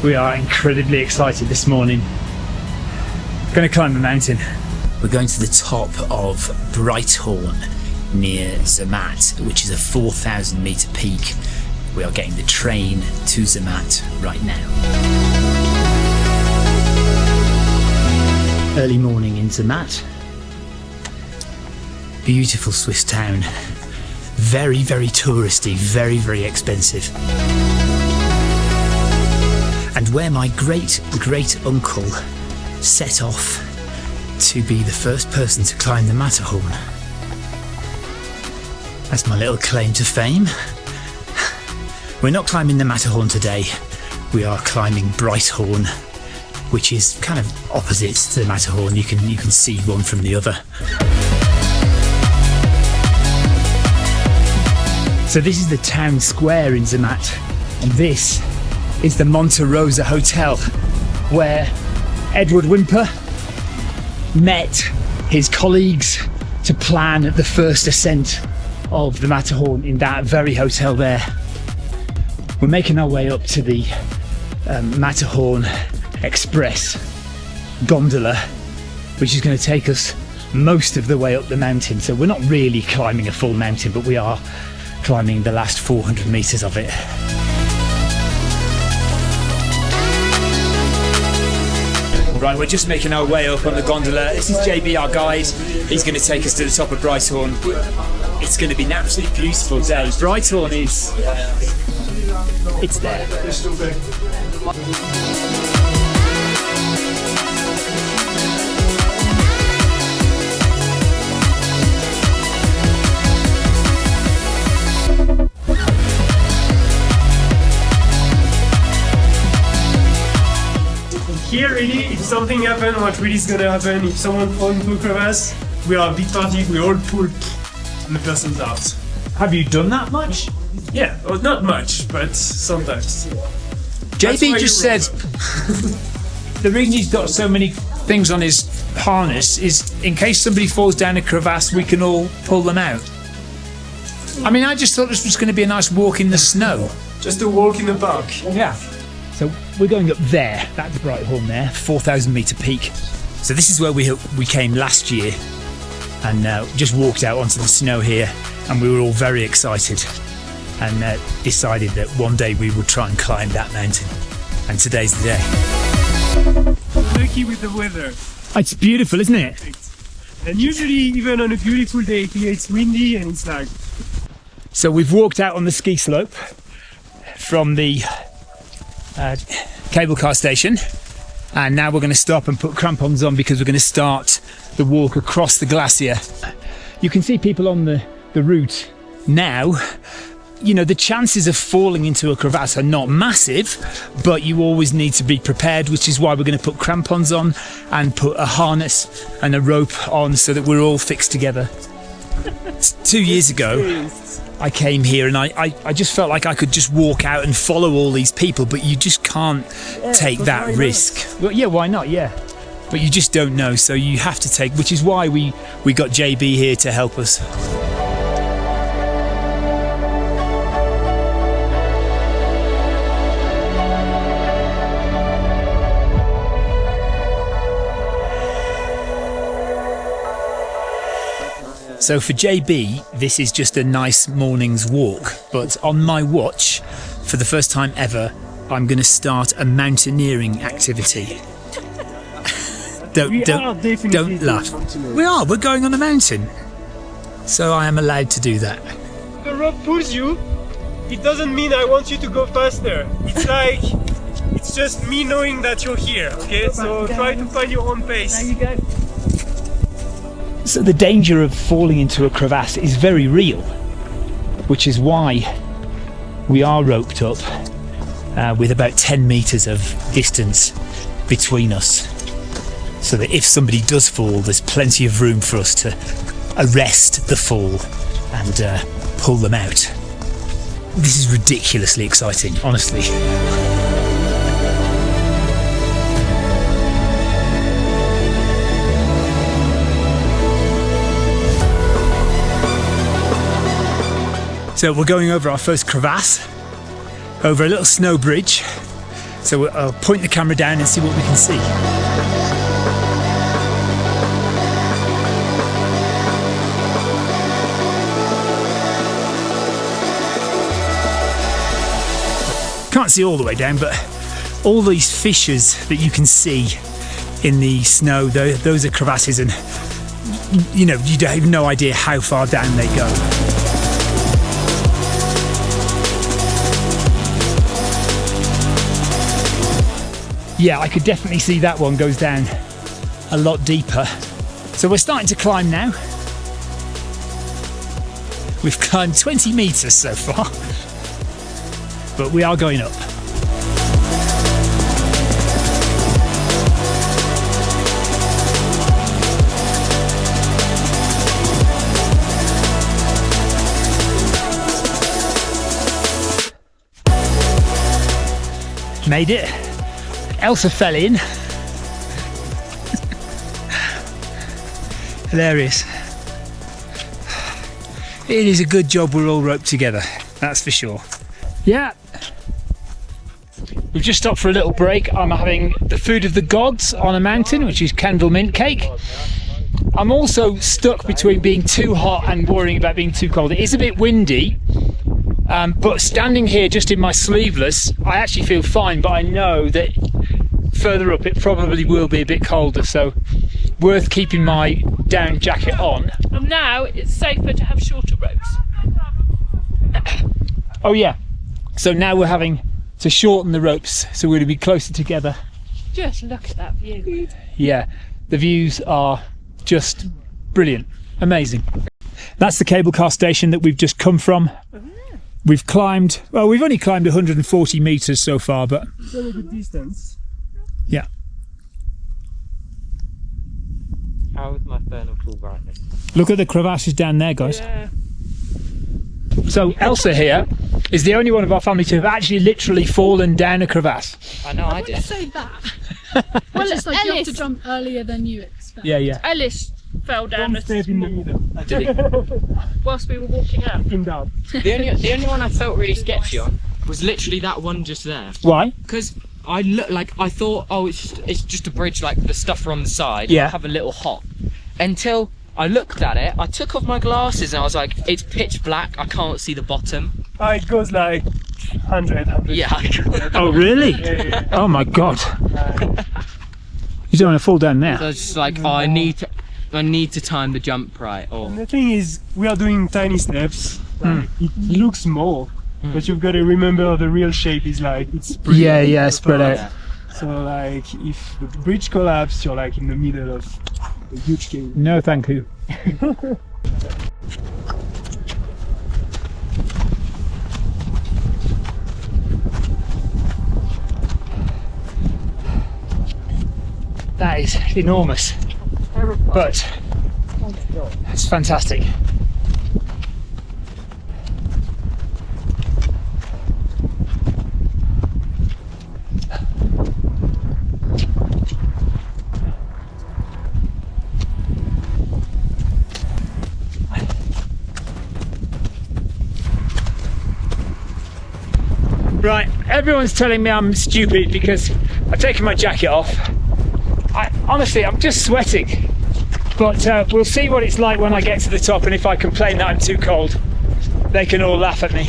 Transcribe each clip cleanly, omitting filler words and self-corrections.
We are incredibly excited this morning. Going to climb the mountain. We're going to the top of Breithorn near Zermatt, which is a 4,000-meter peak. We are getting the train to Zermatt right now. Early morning in Zermatt. Beautiful Swiss town. Very, very touristy, very, very expensive. And where my great-great-uncle set off to be the first person to climb the Matterhorn. That's my little claim to fame. We're not climbing the Matterhorn today. We are climbing Breithorn, which is kind of opposite to the Matterhorn. You can see one from the other. So this is the town square in Zermatt, and this is the Monte Rosa Hotel, where Edward Whymper met his colleagues to plan the first ascent of the Matterhorn in that very hotel there. We're making our way up to the Matterhorn Express gondola, which is going to take us most of the way up the mountain. So we're not really climbing a full mountain, but we are climbing the last 400 meters of it. Right, we're just making our way up on the gondola. This is JB, our guide. He's going to take us to the top of Breithorn. It's going to be an absolutely beautiful day. Breithorn is... it's there. Here really, if something happens, what really is gonna happen, if someone falls into a crevasse, we are a big party, we all pull and the person's out. Have you done that much? Yeah, well, not much, but sometimes. JB just said the reason he's got so many things on his harness is in case somebody falls down a crevasse, we can all pull them out. I mean, I just thought this was going to be a nice walk in the snow. Just a walk in the park. Yeah. So we're going up there, that's Breithorn there, 4,000-meter peak. So this is where we came last year, and just walked out onto the snow here, and we were all very excited, and decided that one day we would try and climb that mountain. And today's the day. Lucky with the weather. It's beautiful, isn't it? And usually, even on a beautiful day, here it's windy and it's like... So we've walked out on the ski slope from the cable car station, and now we're going to stop and put crampons on because we're going to start the walk across the glacier. You can see people on the route now. You know, the chances of falling into a crevasse are not massive, but you always need to be prepared, which is why we're going to put crampons on and put a harness and a rope on so that we're all fixed together. 2 years ago I came here and I just felt like I could just walk out and follow all these people, but you just can't take that risk. Well, yeah, why not? Yeah, but you just don't know, so you have to take, which is why we got JB here to help us. So for JB, this is just a nice morning's walk, but on my watch, for the first time ever, I'm going to start a mountaineering activity. Don't laugh. We're going on a mountain. So I am allowed to do that. The rope pulls you, it doesn't mean I want you to go faster. It's like, it's just me knowing that you're here, okay? So try to find your own pace. There you go. So the danger of falling into a crevasse is very real, which is why we are roped up with about 10 meters of distance between us, so that if somebody does fall, there's plenty of room for us to arrest the fall and pull them out. This is ridiculously exciting, honestly. So we're going over our first crevasse, over a little snow bridge, So I'll point the camera down and see what we can see. Can't see all the way down, but all these fissures that you can see in the snow, those are crevasses, and you know, you have no idea how far down they go. Yeah, I could definitely see that one goes down a lot deeper. So we're starting to climb now. We've climbed 20 meters so far, but we are going up. Made it. Elsa fell in. Hilarious. It is a good job we're all roped together, that's for sure. Yeah. We've just stopped for a little break. I'm having the food of the gods on a mountain, which is candle mint cake. I'm also stuck between being too hot and worrying about being too cold. It is a bit windy. But standing here just in my sleeveless, I actually feel fine, but I know that further up it probably will be a bit colder, so worth keeping my down jacket on. And now it's safer to have shorter ropes. Oh yeah, so now we're having to shorten the ropes, so we're going to be closer together. Just look at that view. Yeah, the views are just brilliant, amazing. That's the cable car station that we've just come from. We've climbed, well, we've only climbed 140 meters so far, but It's only the distance. yeah. How is my phone full brightness? Look at the crevasses down there, guys. Yeah. So Elsa here is the only one of our family to have actually literally fallen down a crevasse. I know I did. Say that. Well, it's like you have to jump earlier than you expect. Yeah, yeah. Ellis fell down Don't stay in the middle. Did he? whilst we were walking out. In doubt. The only one I felt really sketchy on was literally that one just there. Why? Because I thought, oh, it's just a bridge, like the stuff on the side. Yeah. I'll have a little hop. Until I looked at it, I took off my glasses and I was like, it's pitch black. I can't see the bottom. It goes like 100. Yeah. Oh, really? Yeah. Oh my God. You don't want to fall down So there. it's just like, oh, I need to time the jump right. Or And the thing is, we are doing tiny steps. Like, it looks small, but you've got to remember the real shape is like it's spread Yeah, out. yeah, spread out. Yeah. So like, if the bridge collapses, you're like in the middle of a huge cave. No, thank you. That is enormous, but it's fantastic. Right, everyone's telling me I'm stupid because I've taken my jacket off. Honestly, I'm just sweating. But we'll see what it's like when I get to the top, and if I complain that I'm too cold, they can all laugh at me.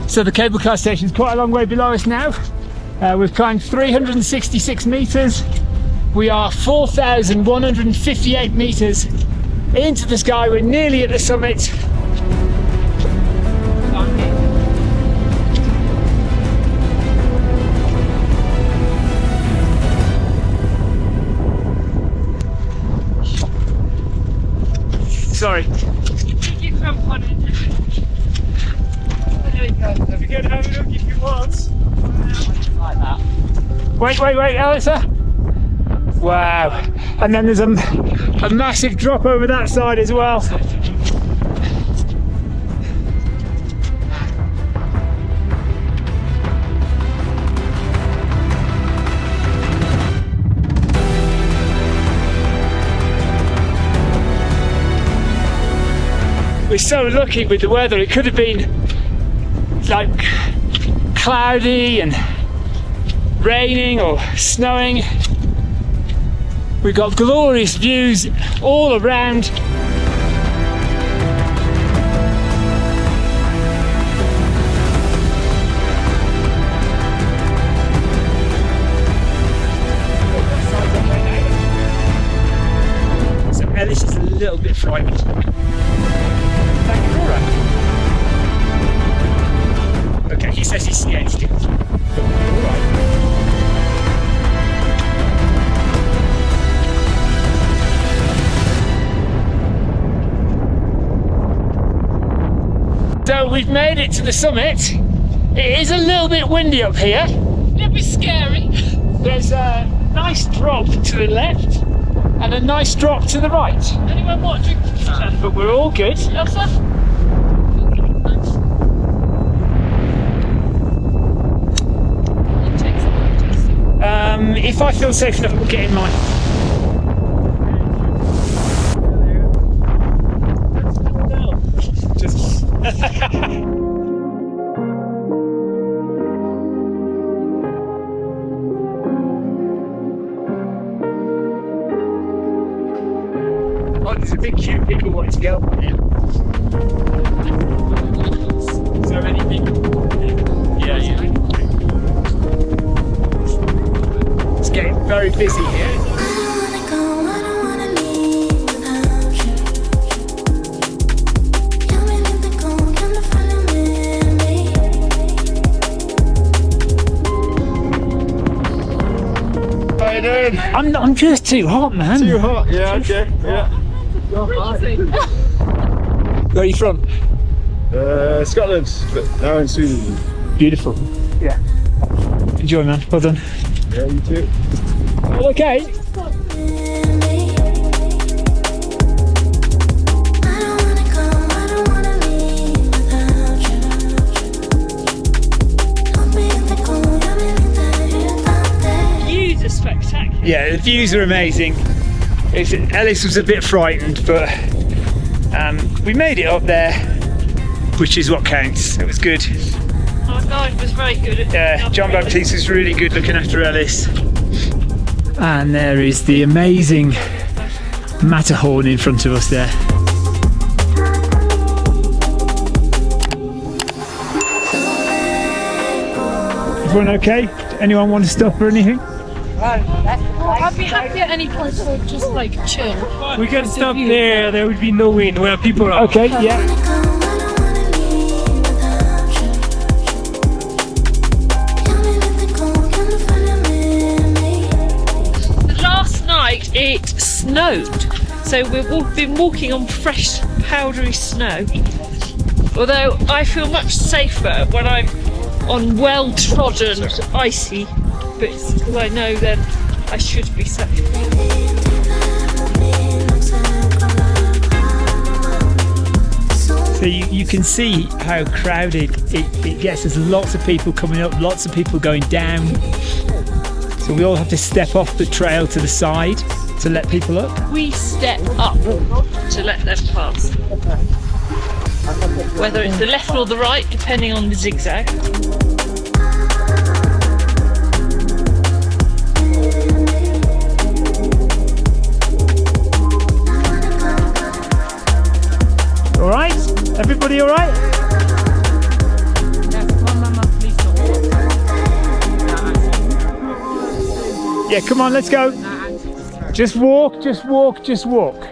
So the cable car station is quite a long way below us now. We've climbed 366 meters. We are 4,158 meters into the sky. We're nearly at the summit. Sorry. You cramp on it. There we go. You can have a look if you want. like that. Wait, Elsa. Wow. And then there's a massive drop over that side as well. We're so lucky with the weather. It could have been like cloudy and raining or snowing. We've got glorious views all around. So Ellis is a little bit frightened. Okay, he says he's scared still. So we've made it to the summit. It is a little bit windy up here. A little bit scary. There's a nice drop to the left and a nice drop to the right. Anyone want to drink? But we're all good. Elsa? If I feel safe enough, we'll get in mine. Just oh, there's a big queue of people wanting to go. So many people. Yeah. It's getting very busy here. I'm just too hot, man. Too hot, yeah, okay, yeah. Where are you from? Scotland, but now in Sweden. Beautiful. Yeah. Enjoy, man. Well done. Yeah, you too. All okay? Views are spectacular. Yeah, the views are amazing. Ellis was a bit frightened, but we made it up there, which is what counts. It was good. Our guide was very good at Yeah, John Baptiste was really good looking after Ellis. And there is the amazing Matterhorn in front of us there. Everyone okay? Anyone want to stop or anything? I'd be happy at any point to just like chill. We can stop there, there would be no wind where people are. Okay, yeah. Last night it snowed, so we've been walking on fresh powdery snow. Although I feel much safer when I'm on well-trodden icy bits, because I know then I should be safe. So you can see how crowded it gets. There's lots of people coming up, lots of people going down. So we all have to step off the trail to the side to let people up. We step up to let them pass. Whether it's the left or the right, depending on the zigzag. All right? Everybody all right? Yeah, come on, let's go. Just walk, just walk, just walk.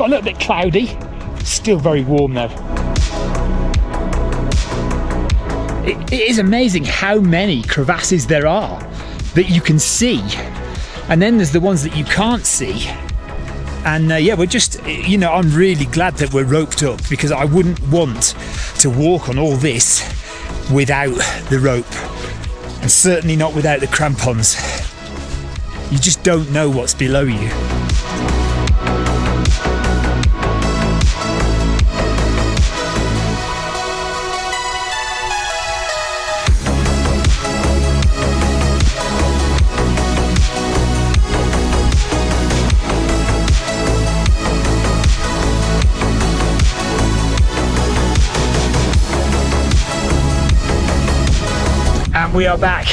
a little bit cloudy, still very warm though. It is amazing how many crevasses there are that you can see, and then there's the ones that you can't see. And yeah, we're just, you know, I'm really glad that we're roped up, because I wouldn't want to walk on all this without the rope, and certainly not without the crampons. You just don't know what's below you. And we are back.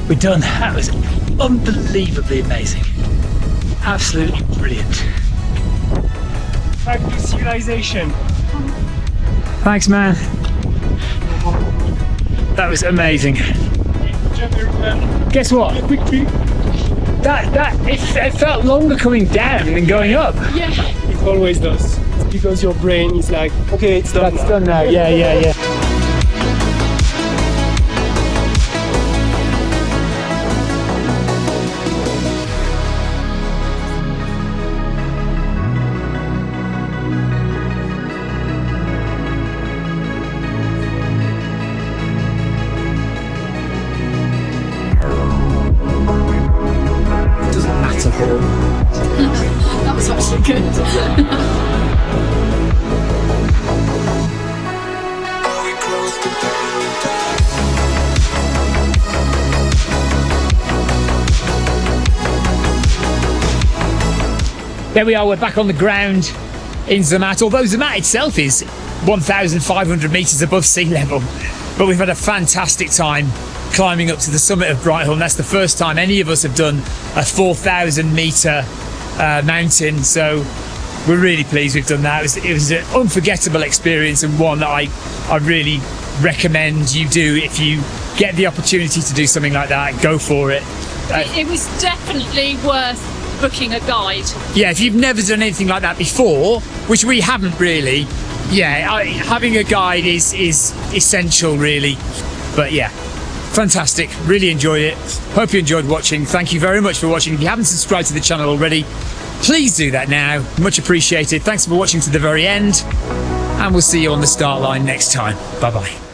We're done. That was unbelievably amazing. Absolutely brilliant. Back to civilization. Thanks, man. That was amazing. Guess what? It felt longer coming down than going up. Yeah. It always does. It's because your brain is like, okay, it's done. That's done now. Yeah. Matterhorn. That was actually good. There we are, we're back on the ground in Zermatt, although Zermatt itself is 1,500 metres above sea level. But we've had a fantastic time climbing up to the summit of Breithorn. That's the first time any of us have done a 4,000 metre mountain, so we're really pleased we've done that. It was an unforgettable experience, and one that I really recommend you do. If you get the opportunity to do something like that, go for it. It was definitely worth booking a guide. Yeah, if you've never done anything like that before, which we haven't really, yeah, having a guide is essential really. But yeah, fantastic, really enjoyed it. Hope you enjoyed watching. Thank you very much for watching. If you haven't subscribed to the channel already, please do that now, much appreciated. Thanks for watching to the very end, and we'll see you on the start line next time. Bye bye.